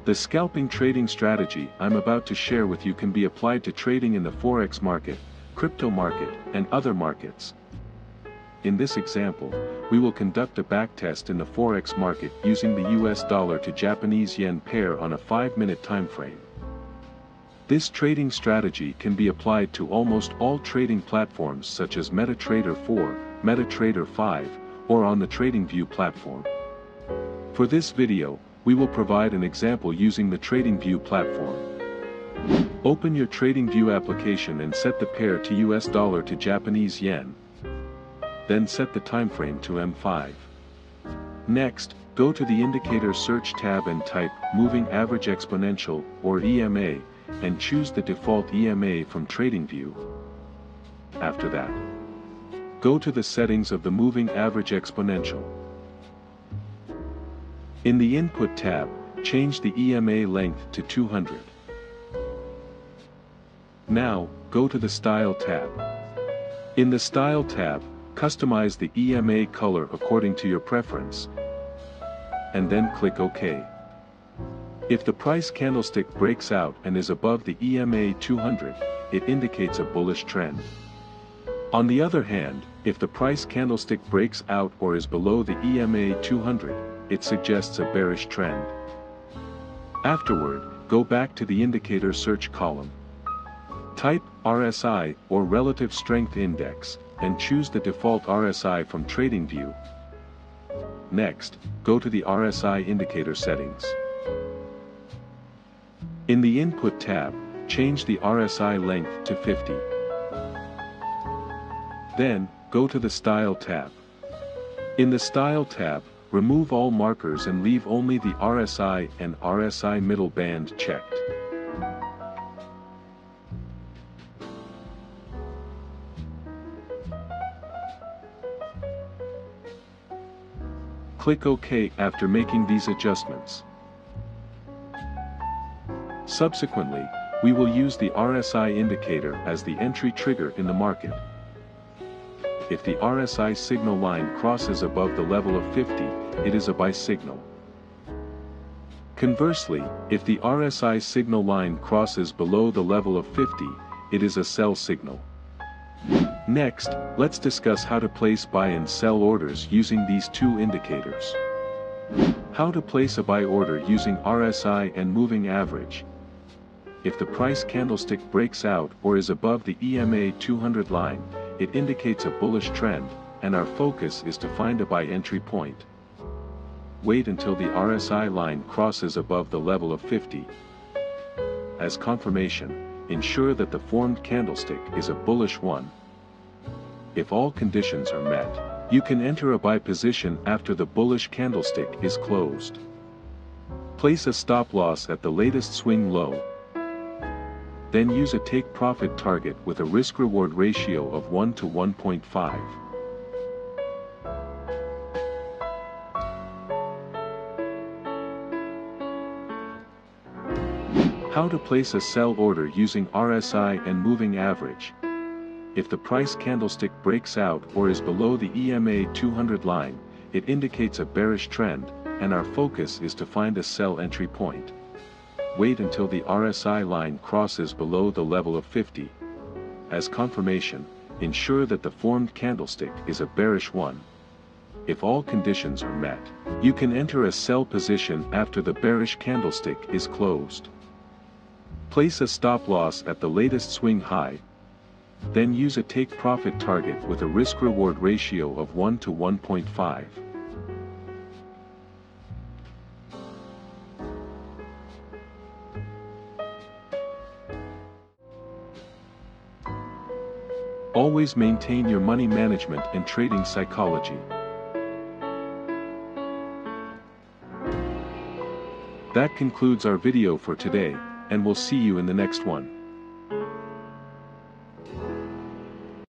The scalping trading strategy I'm about to share with you can be applied to trading in the Forex market, crypto market, and other markets. In this example, we will conduct a backtest in the Forex market using the US dollar to Japanese yen pair on a 5-minute time frame. This trading strategy can be applied to almost all trading platforms such as MetaTrader 4, MetaTrader 5, or on the TradingView platform. For this video, we will provide an example using the TradingView platform. Open your TradingView application and set the pair to US dollar to Japanese yen. Then set the time frame to M5. Next, go to the Indicator Search tab and type Moving Average Exponential, or EMA, and choose the default EMA from TradingView. After that, go to the settings of the Moving Average Exponential. In the Input tab, change the EMA length to 200. Now, go to the Style tab. In the Style tab, customize the EMA color according to your preference, and then click OK. If the price candlestick breaks out and is above the EMA 200, it indicates a bullish trend. On the other hand, if the price candlestick breaks out or is below the EMA 200, it suggests a bearish trend. Afterward, go back to the Indicator Search column. Type RSI, or Relative Strength Index, and choose the default RSI from TradingView. Next, go to the RSI indicator settings. In the Input tab, change the RSI length to 50. Then, go to the Style tab. In the Style tab, remove all markers and leave only the RSI and RSI middle band checked. Click OK after making these adjustments. Subsequently, we will use the RSI indicator as the entry trigger in the market. If the RSI signal line crosses above the level of 50, it is a buy signal. Conversely, if the RSI signal line crosses below the level of 50, it is a sell signal. Next, let's discuss how to place buy and sell orders using these two indicators. How to place a buy order using RSI and moving average. If the price candlestick breaks out or is above the EMA 200 line, it indicates a bullish trend, and our focus is to find a buy entry point. Wait until the RSI line crosses above the level of 50. As confirmation, ensure that the formed candlestick is a bullish one. If all conditions are met, you can enter a buy position after the bullish candlestick is closed. Place a stop loss at the latest swing low. Then use a take profit target with a risk-reward ratio of 1 to 1.5. How to place a sell order using RSI and moving average. If the price candlestick breaks out or is below the EMA 200 line, it indicates a bearish trend, and our focus is to find a sell entry point. Wait until the RSI line crosses below the level of 50. As confirmation, ensure that the formed candlestick is a bearish one. If all conditions are met, you can enter a sell position after the bearish candlestick is closed. Place a stop loss at the latest swing high. Then use a take profit target with a risk-reward ratio of 1 to 1.5. Always maintain your money management and trading psychology. That concludes our video for today, and we'll see you in the next one.